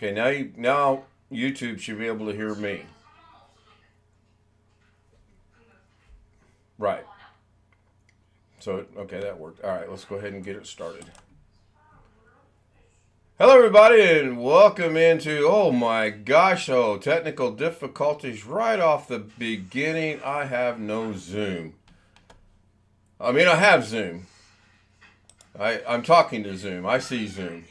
Okay, now YouTube should be able to hear me. Right. So, okay, that worked. All right, let's go ahead and get it started. Hello, everybody, and welcome into, oh my gosh, technical difficulties right off the beginning. I have no Zoom. I mean, I have Zoom. I'm talking to Zoom. I see Zoom.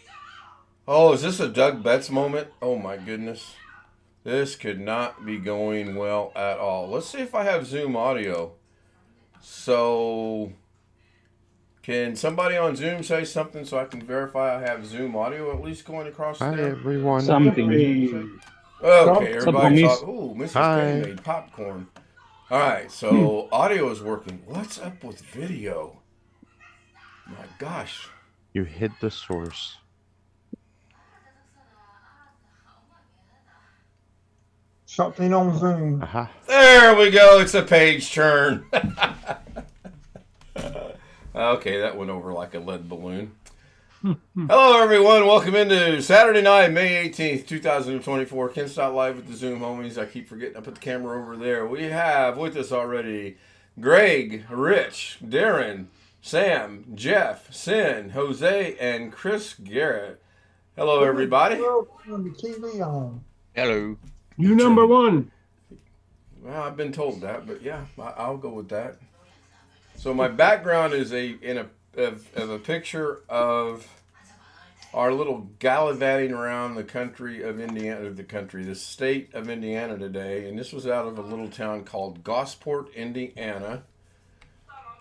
Oh, is this a Doug Betts moment? Oh my goodness. This could not be going well at all. Let's see if I have Zoom audio. So, can somebody on Zoom say something so I can verify I have Zoom audio at least going across Hi, there? everyone. Something. Okay, everybody talk. Miss. Ooh, Mrs. Hi. K made popcorn. All right, so audio is working. What's up with video? My gosh. You hid the source. Something on Zoom. Aha. There we go. It's a page turn. Okay, that went over like a lead balloon. Hello, everyone. Welcome into Saturday night, May 18th, 2024. Ken Stott live with the Zoom homies. I keep forgetting I put the camera over there. We have with us already Greg, Rich, Darren, Sam, Jeff, Sin, Jose, and Chris Garrett. Hello, everybody. Turn the TV on. Hello. You number one. Well, I've been told that, but yeah, I'll go with that. So my background is a picture of our little gallivanting around the country of Indiana, the state of Indiana today, and this was out of a little town called Gosport, Indiana,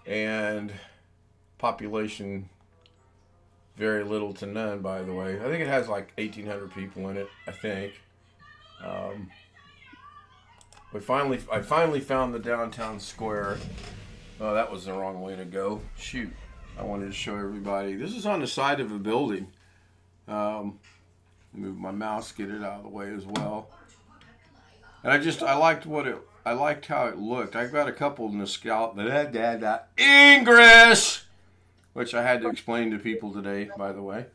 and population very little to none, by the way. I think it has like 1,800 people in it. I think. I finally found the downtown square. Oh, that was the wrong way to go. Shoot. I wanted to show everybody. This is on the side of a building. Move my mouse, get it out of the way as well. And I liked how it looked. I've got a couple in the scalp. English! Which I had to explain to people today, by the way.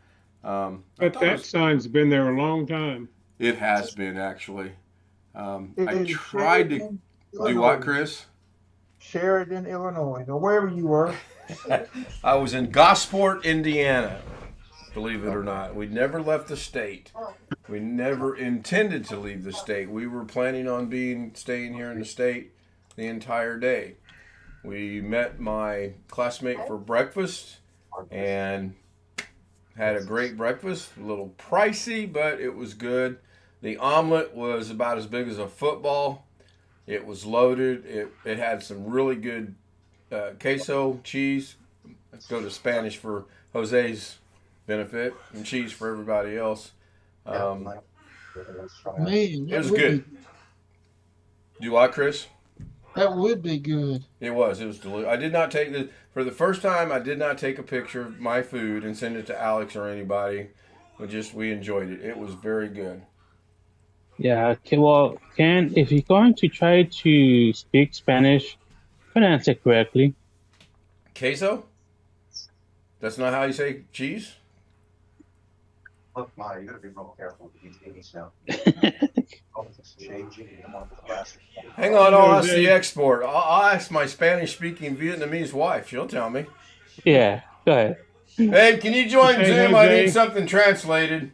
But that sign's been there a long time. It has been, actually. I tried to do what, Chris? Sheridan, Illinois, or wherever you were. I was in Gosport, Indiana, believe it or not. We never left the state. We never intended to leave the state. We were planning on staying here in the state the entire day. We met my classmate for breakfast and had a great breakfast. A little pricey, but it was good. The omelet was about as big as a football. It was loaded. It had some really good queso cheese. Let's go to Spanish for Jose's benefit and cheese for everybody else. Man, It was good. Do what, Chris? That would be good. It was delicious. I did not take for the first time. I did not take a picture of my food and send it to Alex or anybody. We enjoyed it. It was very good. Yeah, okay, well, Ken, if you're going to try to speak Spanish, pronounce it correctly. Queso? That's not how you say cheese? Look, Marty, you gotta be real careful with these things now. Oh, it's changing. You don't want the plastic. Hang on, I'll ask the export. I'll ask my Spanish-speaking Vietnamese wife. She'll tell me. Yeah, go ahead. Hey, can you join Hey, Zoom? I Jose. need something translated.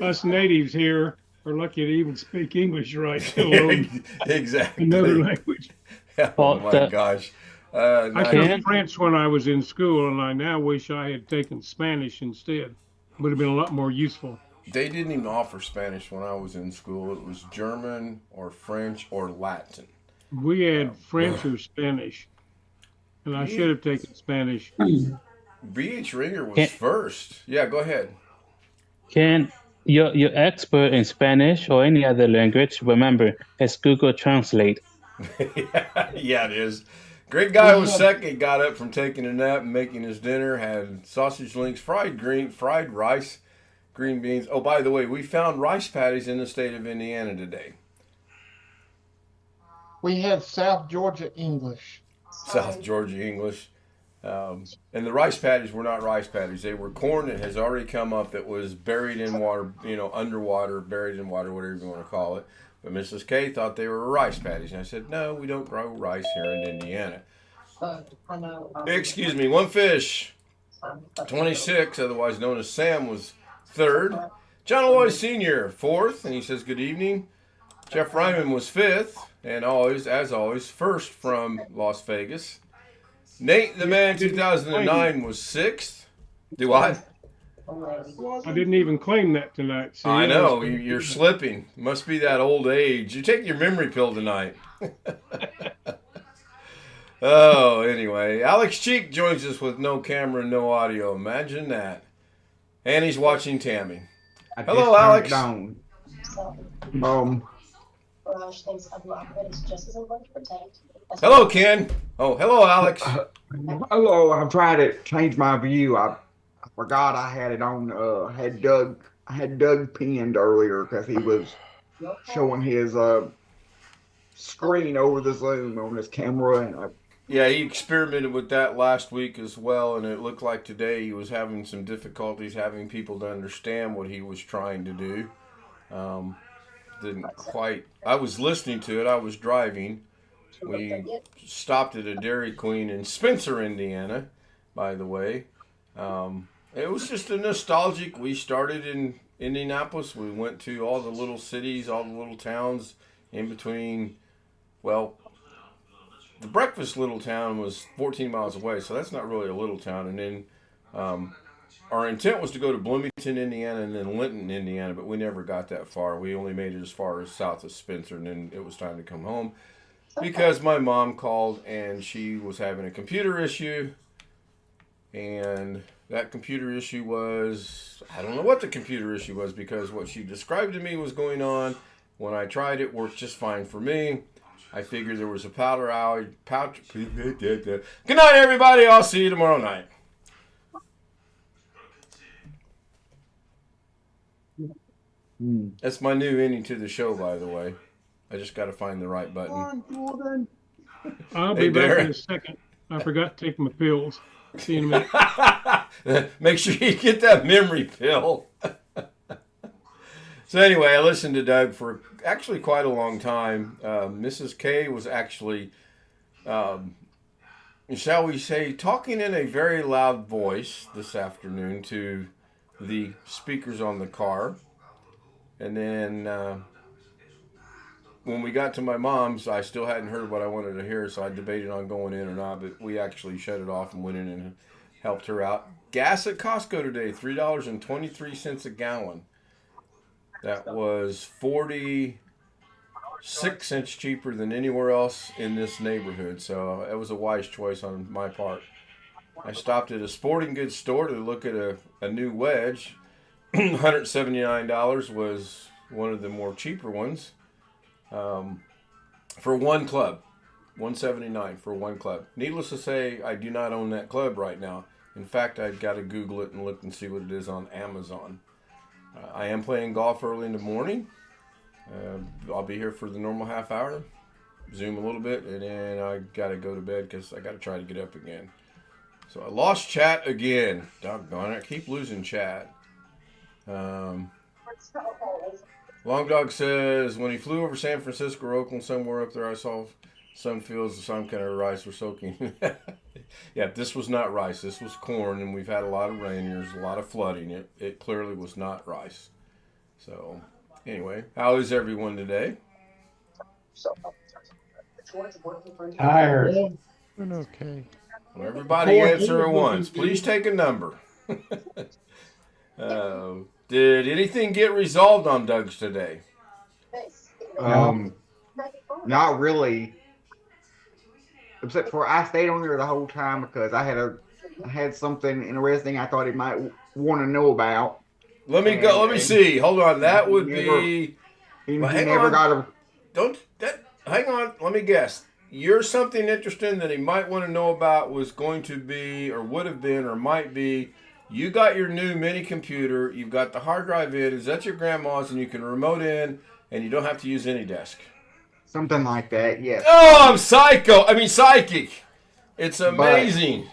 Us natives here are lucky to even speak English right, let alone Exactly. another language. Oh Well, my the- gosh. I Nice. took French when I was in school, and I now wish I had taken Spanish instead. Would have been a lot more useful. They didn't even offer Spanish when I was in school. It was German or French or Latin. We had French or Spanish, and I should have taken Spanish. B.H. Ringer was Can't- first. Yeah, go ahead. Ken, you're expert in Spanish or any other language. Remember, it's Google Translate. Yeah, it is. Great guy was second. Got up from taking a nap and making his dinner. Had sausage links, fried rice, green beans. Oh, by the way, we found rice paddies in the state of Indiana today. We had South Georgia English. South Georgia English. And the rice patties were not rice patties. They were corn that has already come up that was buried in water, underwater, buried in water, whatever you want to call it. But Mrs. K thought they were rice patties. And I said, no, we don't grow rice here in Indiana. Excuse me, one fish, 26, otherwise known as Sam, was third. John Lloyd Sr., fourth, and he says, good evening. Jeff Ryman was fifth, and as always, first from Las Vegas. Nate the Man 2009 was sixth. Do I? I didn't even claim that tonight. See, I know, you're slipping. Must be that old age. You take your memory pill tonight. Oh, anyway. Alex Cheek joins us with no camera, no audio. Imagine that. And he's watching Tammy. Hello, Alex. Hello, Ken. Oh, hello, Alex. Hello, I'm trying to change my view. I forgot I had it on. I had Doug pinned earlier because he was showing his screen over the Zoom on his camera, and Yeah, he experimented with that last week as well, and it looked like today he was having some difficulties having people to understand what he was trying to do. Didn't quite. I was listening to it. I was driving. We stopped at a Dairy Queen in Spencer, Indiana, by the way. It was just a nostalgic. We started in Indianapolis. We went to all the little cities, all the little towns in between. Well, the breakfast little town was 14 miles away, so that's not really a little town. And then our intent was to go to Bloomington, Indiana, and then Linton, Indiana, but we never got that far. We only made it as far as south of Spencer, and then it was time to come home because my mom called and she was having a computer issue. And that computer issue was, I don't know what the computer issue was, because what she described to me was going on. When I tried it, worked just fine for me. I figured there was a powder outage. Good night, everybody. I'll see you tomorrow night. That's my new ending to the show, by the way. I just got to find the right button. I'll Hey, be back Darren. in a second. I forgot to take my pills. See you in a minute. Make sure you get that memory pill. So anyway, I listened to Doug for actually quite a long time. Mrs. K was actually, shall we say, talking in a very loud voice this afternoon to the speakers on the car. And then when we got to my mom's, I still hadn't heard what I wanted to hear, so I debated on going in or not, but we actually shut it off and went in and helped her out. Gas at Costco today, $3.23 a gallon. That was 46 cents cheaper than anywhere else in this neighborhood, so it was a wise choice on my part. I stopped at a sporting goods store to look at a new wedge. $179 was one of the more cheaper ones. For one club, $179 for one club. Needless to say, I do not own that club right now. In fact, I've got to Google it and look and see what it is on Amazon. I am playing golf early in the morning. I'll be here for the normal half hour, Zoom a little bit, and then I got to go to bed because I got to try to get up again. So I lost chat again. Doggone it, I keep losing chat. Long Dog says, when he flew over San Francisco or Oakland, somewhere up there, I saw some fields of some kind of rice were soaking. Yeah, this was not rice. This was corn, and we've had a lot of rain. There's a lot of flooding. It clearly was not rice. So, anyway, how is everyone today? tired. Doing okay. Well, everybody answer at once. Please take a number. Did anything get resolved on Doug's today? Not really. Except for I stayed on there the whole time because I had something interesting I thought he might want to know about. Let me go. Let me see. Hold on. That would be. He Well, hang never on. got a. Hang on. Let me guess. You're something interesting that he might want to know about was going to be, or would have been, or might be. You got your new mini computer. You've got the hard drive in. Is that your grandma's? And you can remote in, and you don't have to use any desk. Something like that, yes. Oh, I'm psychic. It's amazing.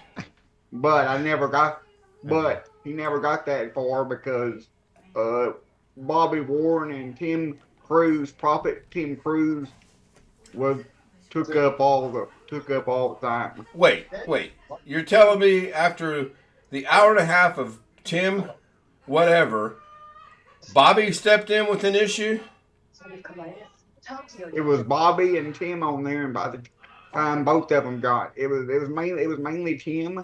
but I never got. But he never got that far because Bobby Warren and Prophet Tim Cruz, was took up all the time. Wait. You're telling me after the hour and a half of Tim, whatever, Bobby stepped in with an issue? It was Bobby and Tim on there, and by the time both of them got it was mainly Tim,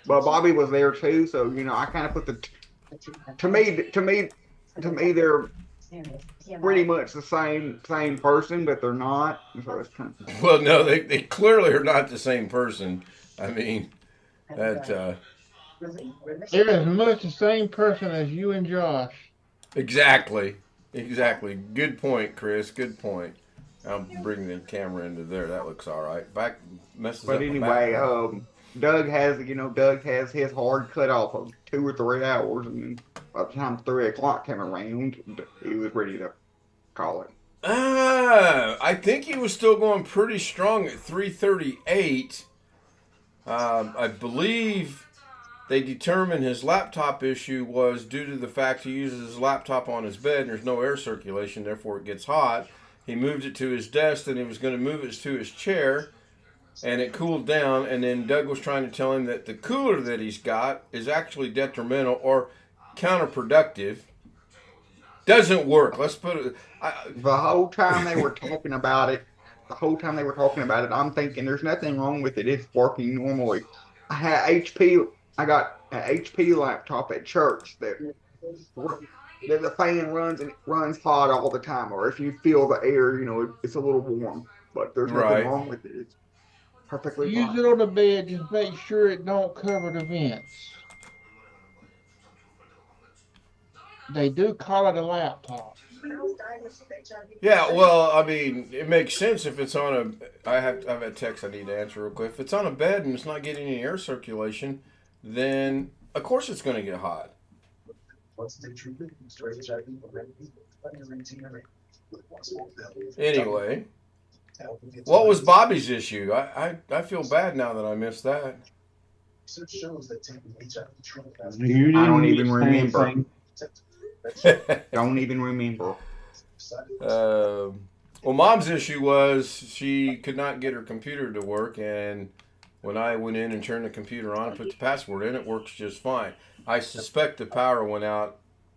but Bobby was there too. So I kind of put to me they're pretty much the same person, but they're not. So it's kind of, Well, no, they clearly are not the same person. I mean, that They're as much the same person as you and Josh. exactly. Good point, Chris. Good point. I'll bring the camera into there. That looks all right. Messes but up my anyway, back. Doug has his hard cut off of 2 or 3 hours, and then by the time 3 o'clock came around, he was ready to call it. I think he was still going pretty strong at 3:38. I believe they determined his laptop issue was due to the fact he uses his laptop on his bed and there's no air circulation, therefore it gets hot. He moved it to his desk, then he was going to move it to his chair, and it cooled down. And then Doug was trying to tell him that the cooler that he's got is actually detrimental or counterproductive. Doesn't work. Let's put it. The whole time they were talking about it, I'm thinking there's nothing wrong with it. It's working normally. I got an HP laptop at church that the fan runs and it runs hot all the time. Or if you feel the air, it's a little warm. But there's nothing wrong with it. It's perfectly fine. Use it on the bed. Just make sure it don't cover the vents. They do call it a laptop. Yeah, well, I mean, it makes sense if it's on a. I have a text I need to answer real quick. If it's on a bed and it's not getting any air circulation, then of course it's going to get hot. Anyway, what was Bobby's issue? I feel bad now that I missed that. You I don't didn't even say remember. anything. Don't even remember. Well, Mom's issue was she could not get her computer to work, and when I went in and turned the computer on and put the password in, it works just fine. I suspect the power went out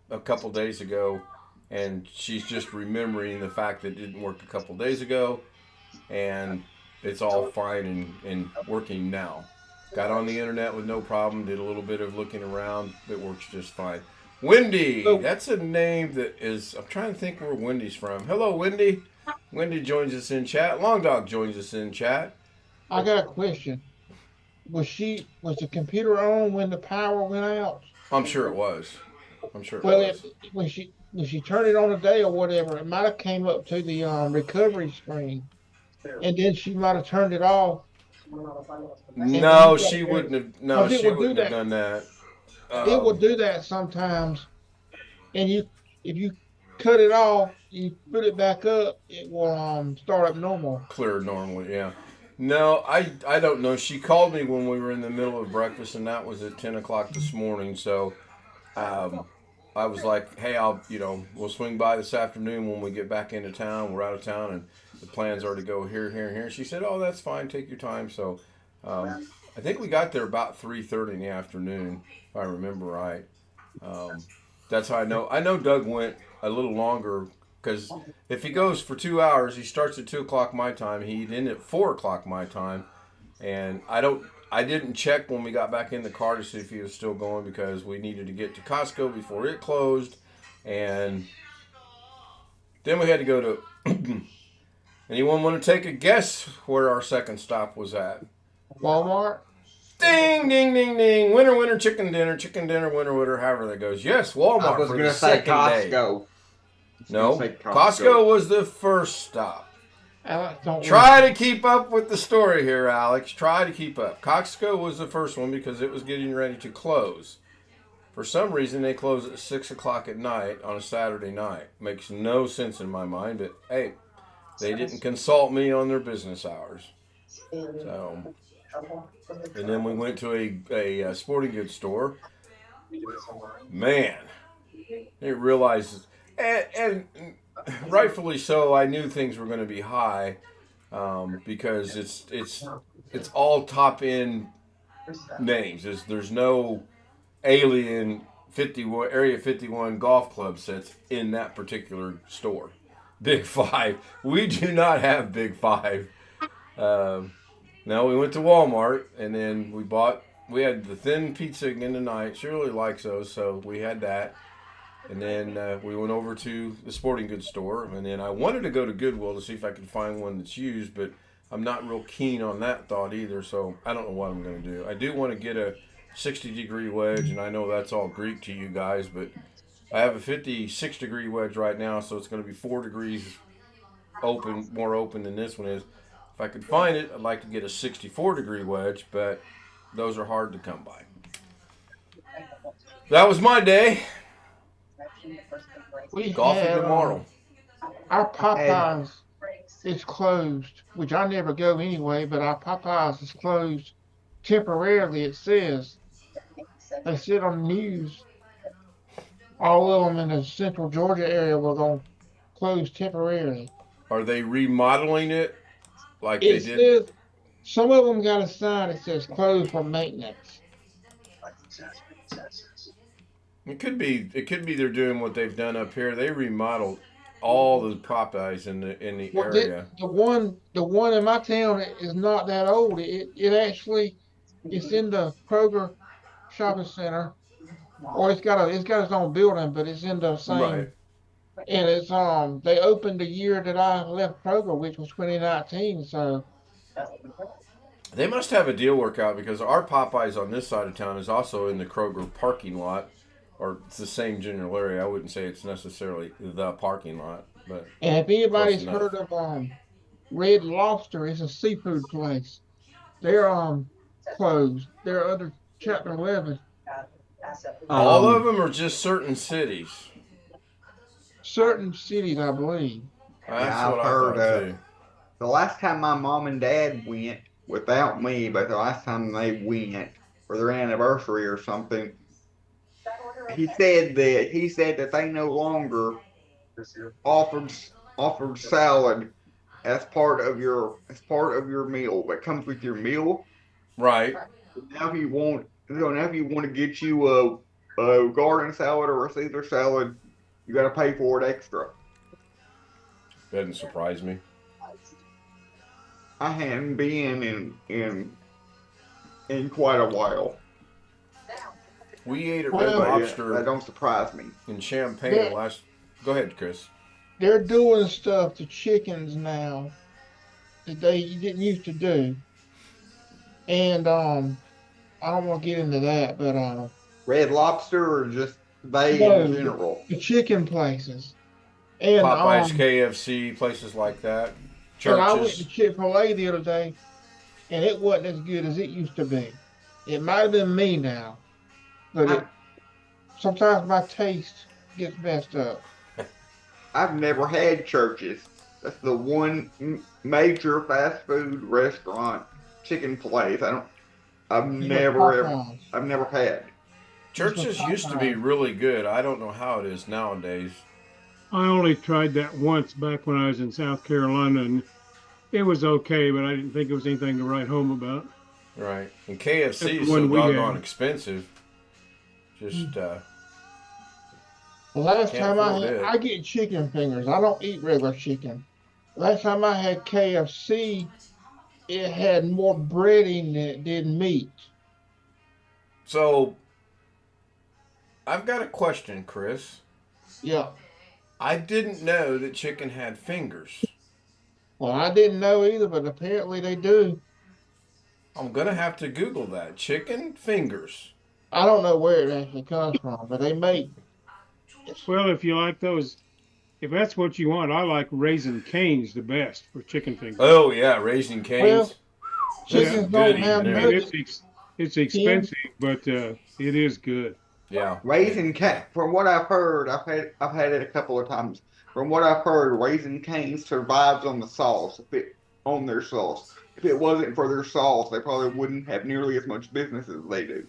a couple days ago, and she's just remembering the fact that it didn't work a couple days ago, and it's all fine and working now. Got on the internet with no problem, did a little bit of looking around, it works just fine. Wendy, that's a name that is, I'm trying to think where Wendy's from. Hello, Wendy. Wendy joins us in chat. Long Dog joins us in chat. I got a question. Was the computer on when the power went out? I'm sure it was. When she turned it on a day or whatever, it might have came up to the recovery screen, and then she might have turned it off. No, she wouldn't have. No, It she would do wouldn't have that. done that. It will do that sometimes, and if you cut it off, you put it back up, it will start up normal. Clear normally, yeah. No, I don't know. She called me when we were in the middle of breakfast, and that was at 10 o'clock this morning. So, I was like, hey, we'll swing by this afternoon when we get back into town. We're out of town, and the plans are to go here, here, and here. She said, oh, that's fine. Take your time. So, I think we got there about 3:30 in the afternoon, if I remember right. That's how I know. I know Doug went a little longer because if he goes for 2 hours, he starts at 2 o'clock my time. He'd end at 4 o'clock my time, and I didn't check when we got back in the car to see if he was still going because we needed to get to Costco before it closed, and then we had to go to. Anyone want to take a guess where our second stop was at? Walmart. Ding, ding, ding, ding. Winner, winner, chicken dinner, winner, winner, however that goes. Yes, Walmart I was for going the to say second day. Costco. No, Say Costco was the first stop. Alex, don't Try to keep up with the story here, Alex. Try to keep up. Costco was the first one because it was getting ready to close. For some reason, they close at 6 o'clock at night on a Saturday night. Makes no sense in my mind, but hey, they didn't consult me on their business hours. So, And then we went to a sporting goods store. Man, it realizes, and rightfully so. I knew things were going to be high because it's all top end names. There's no alien 51 Area 51 golf club sets in that particular store. Big Five. We do not have Big Five. No, we went to Walmart and then we had the thin pizza again tonight. She really likes those, so we had that. And then we went over to the sporting goods store. And then I wanted to go to Goodwill to see if I could find one that's used, but I'm not real keen on that thought either. So I don't know what I'm going to do. I do want to get a 60-degree wedge, and I know that's all Greek to you guys, but I have a 56-degree wedge right now, so it's going to be 4 degrees more open than this one is. If I could find it, I'd like to get a 64-degree wedge, but those are hard to come by. That was my day. Golfing tomorrow. Our Popeyes is closed, which I never go anyway, but our Popeyes is closed temporarily, it says. They said on the news, all of them in the central Georgia area were going to close temporarily. Are they remodeling it like It they did? says, some of them got a sign that says closed for maintenance. It could be they're doing what they've done up here. They remodeled all the Popeyes in the area. The one in my town is not that old. It actually it's in the Kroger shopping center, or it's got its own building, but it's in the same. Right. And it's they opened the year that I left Kroger, which was 2019. So They must have a deal work out because our Popeyes on this side of town is also in the Kroger parking lot, or it's the same general area. I wouldn't say it's necessarily the parking lot, but. and if anybody's Close enough. heard of Red Lobster, it's a seafood place. They're closed. They're under Chapter 11. All of them are just certain cities. Certain cities, I believe. That's Yeah, what I've I heard thought too. The last time my mom and dad went, without me, but the last time they went for their anniversary or something, he said that they no longer offered salad as part of your meal. That comes with your meal. Right. Now if you want to get you a garden salad or a Caesar salad, you got to pay for it extra. Doesn't surprise me. I hadn't been in quite a while. We ate at Well, Red yeah, Lobster That don't surprise me. in Champaign Yeah. last. Go ahead, Chris. They're doing stuff to chickens now that they didn't used to do. And I don't want to get into that, but Red Lobster or just they No. in general? the chicken places. And Popeyes, KFC, places like that. and I went to Churches. Chick-fil-A the other day, and it wasn't as good as it used to be. It might have been me now, but sometimes my taste gets messed up. I've never had Churches. That's the one major fast food restaurant chicken place. I've never had. Churches used to be really good. I don't know how it is nowadays. I only tried that once back when I was in South Carolina, and it was okay, but I didn't think it was anything to write home about. Right. And KFC is That's the so one we doggone had. expensive. Just, The last Can't time afford it. I get chicken fingers. I don't eat regular chicken. Last time I had KFC, it had more breading than it did meat. so, I've got a question, Chris. Yeah. I didn't know that chicken had fingers. Well, I didn't know either, but apparently they do. I'm going to have to Google that. Chicken fingers. I don't know where it actually comes from, but they make. Well, if you like those, if that's what you want, I like Raisin Cane's the best for chicken fingers. Oh, yeah. Raising Cane's. Well, chickens don't have eating there. nuggets. It's expensive, but it is good. Yeah. Raisin Cane. From what I've heard, I've had it a couple of times. From what I've heard, Raisin Cane survives on the sauce, on their sauce. if it wasn't for their sauce, they probably wouldn't have nearly as much business as they do.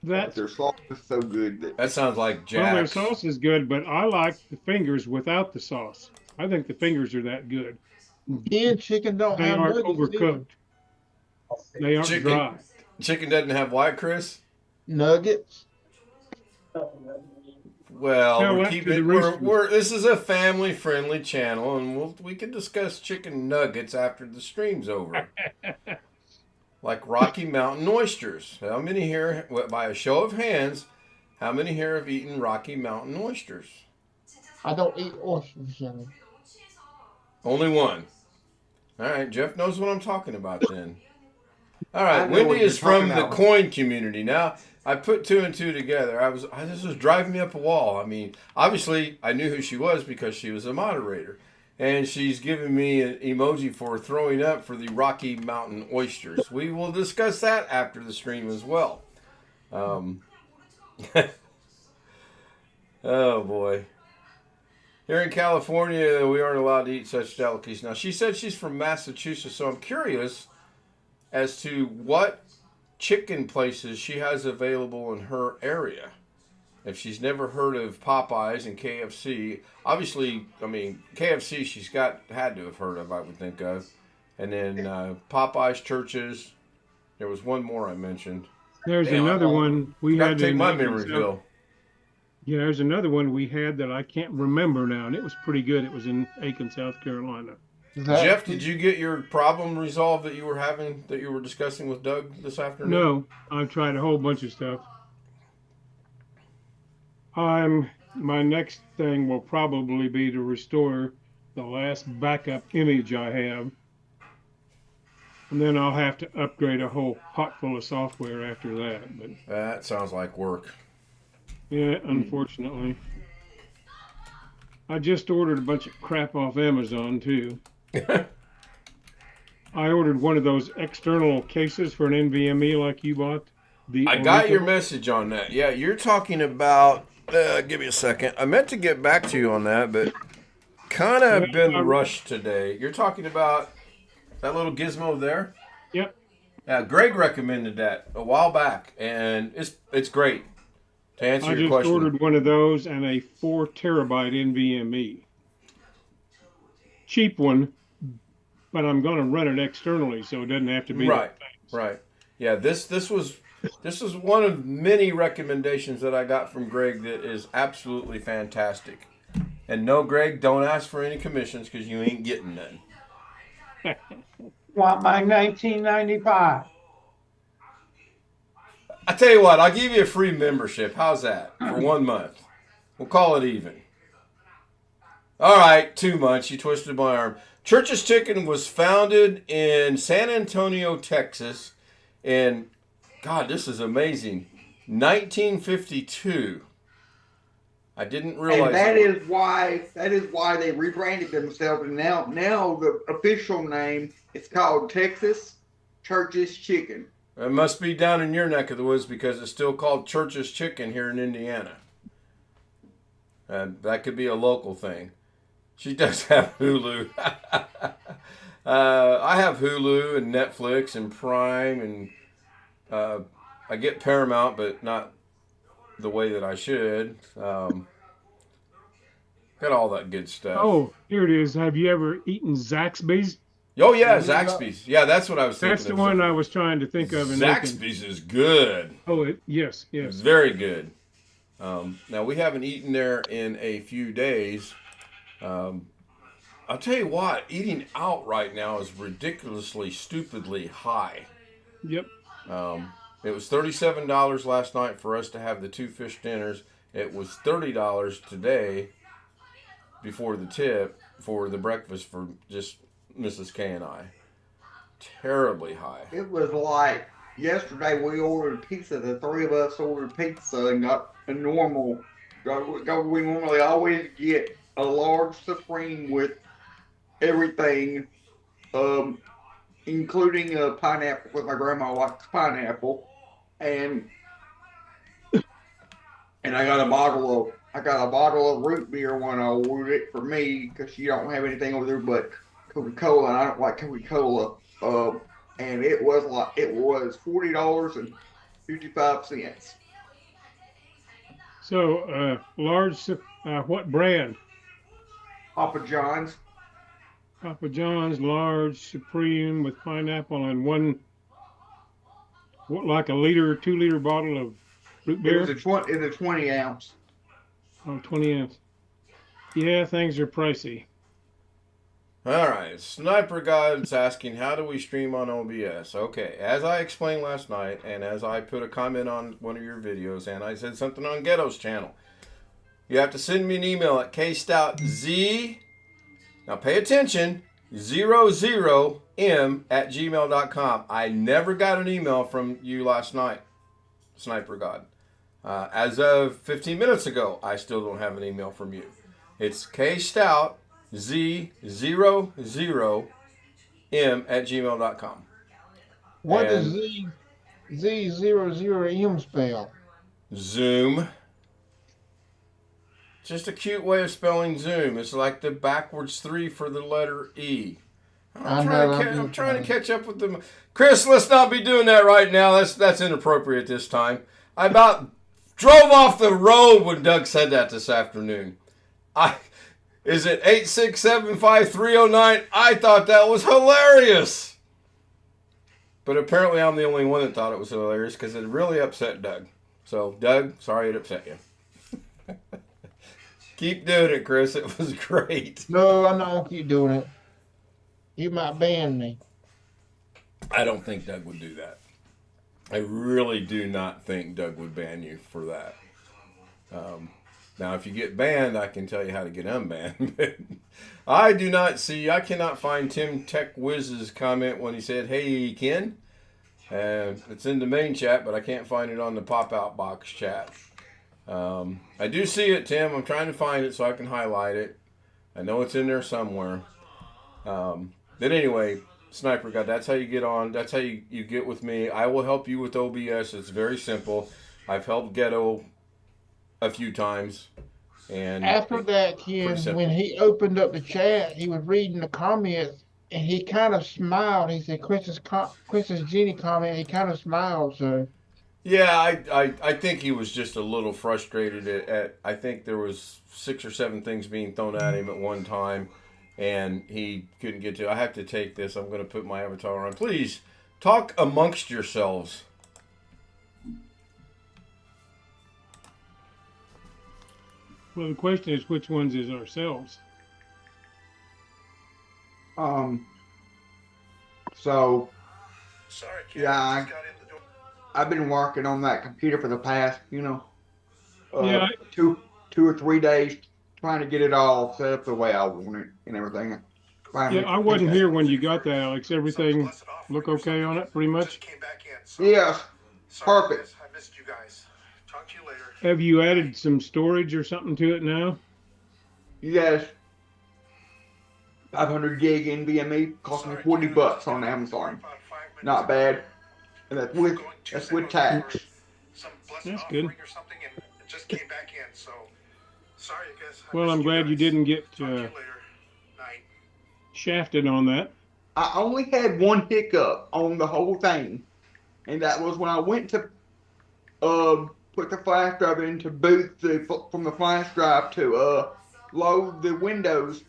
But That's their sauce is so good that That sounds like well, their Jack's. sauce is good, but I like the fingers without the sauce. I think the fingers are that good. Canned chicken don't They have aren't nuggets either. overcooked. They aren't Chicken. dry. Chicken doesn't have what, Chris? Nuggets. Well, Tell we're that to keeping the roosters. this is a family-friendly channel, and we can discuss chicken nuggets after the stream's over. Like Rocky Mountain oysters. How many here, by a show of hands, how many here have eaten Rocky Mountain oysters? I don't eat oysters, Jimmy. Only one. All right, Jeff knows what I'm talking about then. All I right, know what Wendy you're is from talking the about. coin community. Now, I put two and two together. This was driving me up a wall. I mean, obviously, I knew who she was because she was a moderator. And she's giving me an emoji for throwing up for the Rocky Mountain oysters. We will discuss that after the stream as well. Oh, boy. Here in California, we aren't allowed to eat such delicacies. Now, she said she's from Massachusetts, so I'm curious as to what chicken places she has available in her area. If she's never heard of Popeyes and KFC, obviously, I mean, KFC she's had to have heard of, I would think of. And then Popeyes, Churches. There was one more I mentioned. There's Damn, another one we Got had to take in my Aiken, memory South- bill. Yeah, there's another one we had that I can't remember now, and it was pretty good. It was in Aiken, South Carolina. Jeff, did you get your problem resolved that you were discussing with Doug this afternoon? No, I've tried a whole bunch of stuff. My next thing will probably be to restore the last backup image I have. And then I'll have to upgrade a whole pot full of software after that. But That sounds like work. yeah, unfortunately. I just ordered a bunch of crap off Amazon too. I ordered one of those external cases for an NVMe like you bought. I got your message on that. Yeah, you're talking about. Give me a second. I meant to get back to you on that, but kind of been rushed today. You're talking about that little gizmo there? Yep. Yeah, Greg recommended that a while back, and it's great. To answer I your just question, ordered one of those and a 4 terabyte NVMe. Cheap one, but I'm going to run it externally so it doesn't have to be right. Yeah, this was one of many recommendations that I got from Greg that is absolutely fantastic. And no, Greg, don't ask for any commissions because you ain't getting none. Want my 1995? I tell you what, I'll give you a free membership. How's that? For 1 month. We'll call it even. All right, 2 months. You twisted my arm. Church's Chicken was founded in San Antonio, Texas, in, God, this is amazing, 1952. I didn't realize. And that is why they rebranded themselves, and now the official name is called Texas Church's Chicken. It must be down in your neck of the woods because it's still called Church's Chicken here in Indiana. That could be a local thing. She does have Hulu. I have Hulu and Netflix and Prime, and I get Paramount, but not the way that I should. Got all that good stuff. Oh, here it is. Have you ever eaten Zaxby's? Oh yeah, Zaxby's. Yeah, that's what I was thinking. That's the one I was trying to think of. In Zaxby's is good. Oh, yes. It's very good. Now, we haven't eaten there in a few days. I'll tell you what, eating out right now is ridiculously, stupidly high. Yep. It was $37 last night for us to have the 2 fish dinners. It was $30 today before the tip for the breakfast for just Mrs. K and I. Terribly high. It was like yesterday we ordered pizza. The three of us ordered pizza and got a normal. We normally always get a large supreme with everything, including a pineapple, because my grandma likes pineapple, and I got a bottle of root beer when I ordered it for me because she don't have anything over there but Coca-Cola, and I don't like Coca-Cola. and it was $40.55. So, what brand? Papa John's. Papa John's large supreme with pineapple and one, like a 2 liter bottle of root It beer? was a 20 ounce. Oh, 20 ounce. Yeah, things are pricey. All right, Sniper God's asking, how do we stream on OBS? Okay, as I explained last night, and as I put a comment on one of your videos, and I said something on Ghetto's channel, you have to send me an email at kstoutz, now pay attention, 00m@gmail.com. I never got an email from you last night, Sniper God. As of 15 minutes ago, I still don't have an email from you. It's kstoutz, 00m@gmail.com. What And does Z00M spell? Zoom. Just a cute way of spelling Zoom. It's like the backwards 3 for the letter E. I'm trying to catch up with them. Chris, let's not be doing that right now. That's inappropriate this time. I about drove off the road when Doug said that this afternoon. Is it 8675309? I thought that was hilarious. But apparently I'm the only one that thought it was hilarious because it really upset Doug. So, Doug, sorry it upset you. Keep doing it, Chris. It was great. No, I'm not gonna keep doing it. You might ban me. I don't think Doug would do that. I really do not think Doug would ban you for that. Now, if you get banned, I can tell you how to get unbanned. I cannot find Tim Tech Wiz's comment when he said, "Hey, Ken." It's in the main chat, but I can't find it on the pop-out box chat. I do see it, Tim. I'm trying to find it so I can highlight it. I know it's in there somewhere. But anyway, Sniper God, that's how you get on. That's how you get with me. I will help you with OBS. It's very simple. I've helped Ghetto a few times. And After that, Ken, when he opened up the chat, he was reading the comments, and he kind of smiled. He said, Chris's Jenny comment, he kind of smiled, so. Yeah, I think he was just a little frustrated at I think there was 6 or 7 things being thrown at him at one time, and he couldn't get to. I have to take this. I'm going to put my avatar on. Please, talk amongst yourselves. Well, the question is, which ones is ourselves? So, Sorry, kid. Yeah, I just got in the door. I've been working on that computer for the past, Yeah. 2 or 3 days, trying to get it all set up the way I want it and everything. Yeah, I wasn't here when you got that, Alex. Everything look okay on it, pretty much? Just came back in, so Yes, sorry, perfect. guys. I missed you guys. Talk to you later. Have you added some storage or something to it now? Yes. 500 gig NVMe cost me $40 on Amazon. Not bad. And that's with tax. That's good. Or something, and it just came back in, so sorry, guys. I Well, missed I'm glad you guys. didn't get Talk to you later. Night. shafted on that. I only had one hiccup on the whole thing, and that was when I went to put the flash drive in to boot from the flash drive to load the Windows.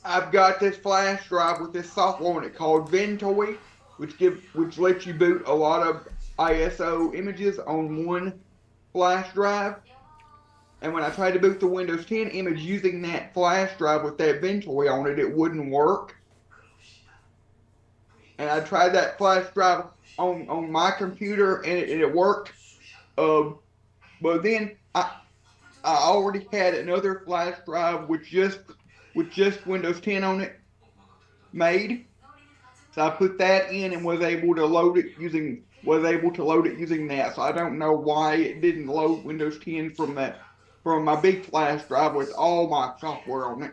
I've got this flash drive with this software on it called Ventoy, which lets you boot a lot of ISO images on one flash drive. And when I tried to boot the Windows 10 image using that flash drive with that Ventoy on it, it wouldn't work. And I tried that flash drive on my computer, and it worked. But then I already had another flash drive with just Windows 10 on it made. So I put that in and was able to load it using that. So I don't know why it didn't load Windows 10 from my big flash drive with all my software on it.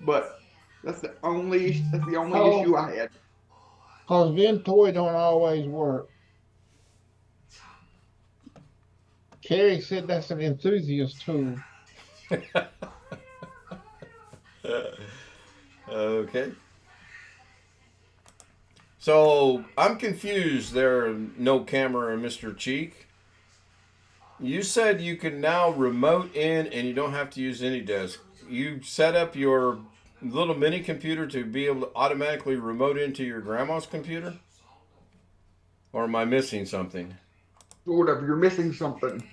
But that's the only issue I had. Because Ventoy don't always work. Kerry said that's an enthusiast tool. Okay. So I'm confused there, No Camera and Mr. Cheek. You said you can now remote in and you don't have to use any desk. You set up your little mini computer to be able to automatically remote into your grandma's computer? Or am I missing something? Sort of. You're missing something.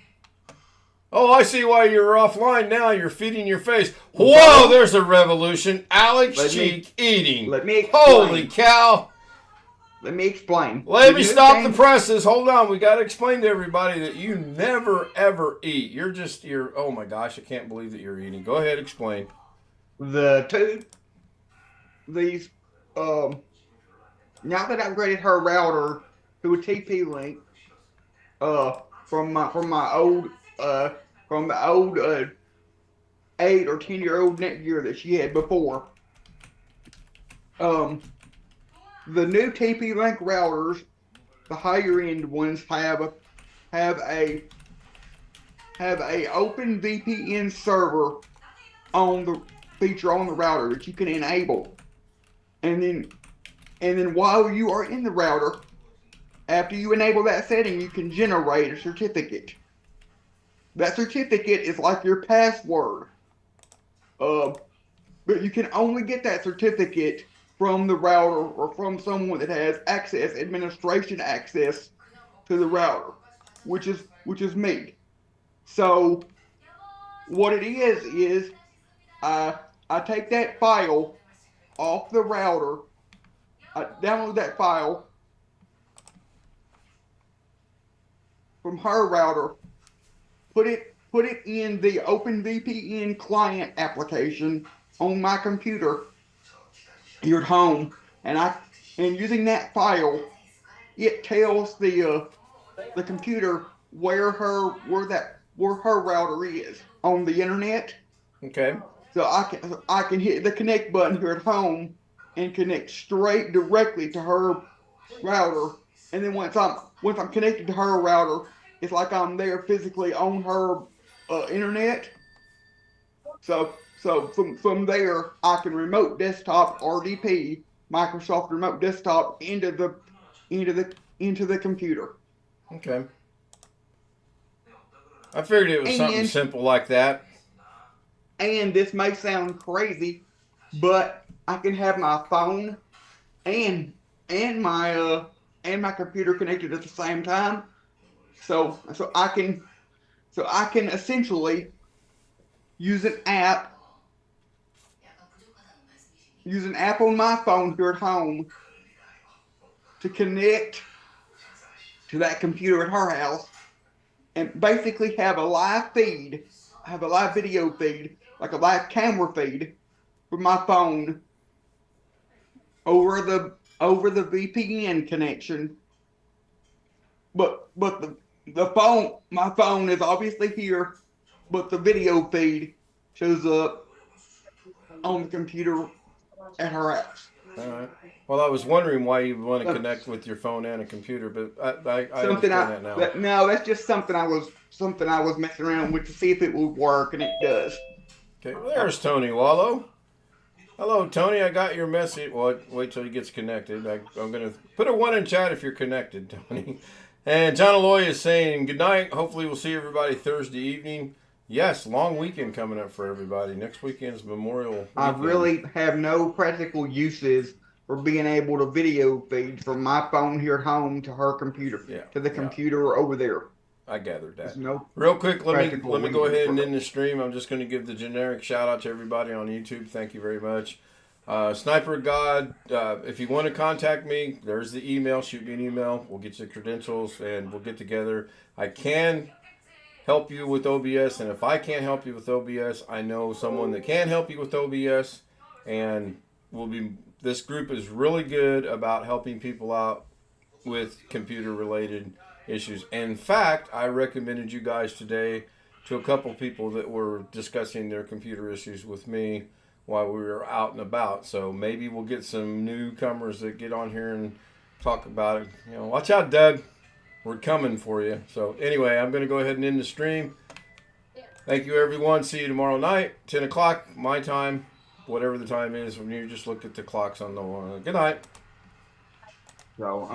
Oh, I see why you're offline now. You're feeding your face. Whoa, there's a revolution. Alex Cheek eating. Let me explain. Holy cow. Let me explain. Let me stop the presses. Hold on. We got to explain to everybody that you never, ever eat. You're, oh my gosh, I can't believe that you're eating. Go ahead, explain. Now that I've upgraded her router to a TP link, from the old 8 or 10-year-old Netgear that she had before, the new TP Link routers, the higher end ones, have a open VPN server on the feature on the router that you can enable, and then while you are in the router, after you enable that setting, you can generate a certificate. That certificate is like your password, but you can only get that certificate from the router or from someone that has administration access to the router, which is me. So what it is I take that file off the router, I download that file from her router, put it in the OpenVPN client application on my computer here at home, and using that file, it tells the computer where her router is on the internet. Okay. So I can hit the connect button here at home and connect straight directly to her router, and then once I'm connected to her router, it's like I'm there physically on her internet. So from there, I can remote desktop RDP Microsoft Remote Desktop into the computer. Okay. I figured it was something simple like that. And this may sound crazy, but I can have my phone and my computer connected at the same time. So I can essentially use an app on my phone here at home to connect to that computer at her house and basically have a live video feed, like a live camera feed from my phone over the VPN connection. But my phone is obviously here, but the video feed shows up on the computer at her house. All right. Well, I was wondering why you want to connect with your phone and a computer, but I understand that now. No, that's just something I was messing around with to see if it would work, and it does. Okay, well, there's Tony Wallow. Hello, Tony. I got your message. Well, wait till he gets connected. I'm going to put a 1 in chat if you're connected, Tony. And John Aloy is saying good night. Hopefully we'll see everybody Thursday evening. Yes, long weekend coming up for everybody. Next weekend's Memorial Weekend. I really have no practical uses for being able to video feed from my phone here at home to her computer, to the computer over there. I gathered that. No real quick, let me go ahead and end the stream. I'm just going to give the generic shout out to everybody on YouTube. Thank you very much. Sniper God, if you want to contact me, there's the email. Shoot me an email. We'll get you the credentials and we'll get together. I can help you with OBS, and if I can't help you with OBS, I know someone that can help you with OBS, and this group is really good about helping people out with computer related issues. In fact, I recommended you guys today to a couple people that were discussing their computer issues with me while we were out and about. So maybe we'll get some newcomers that get on here and talk about it. Watch out, Doug. We're coming for you. So anyway, I'm going to go ahead and end the stream. Thank you, everyone. See you tomorrow night, 10 o'clock, my time, whatever the time is when you just look at the clocks on the wall. Good night. So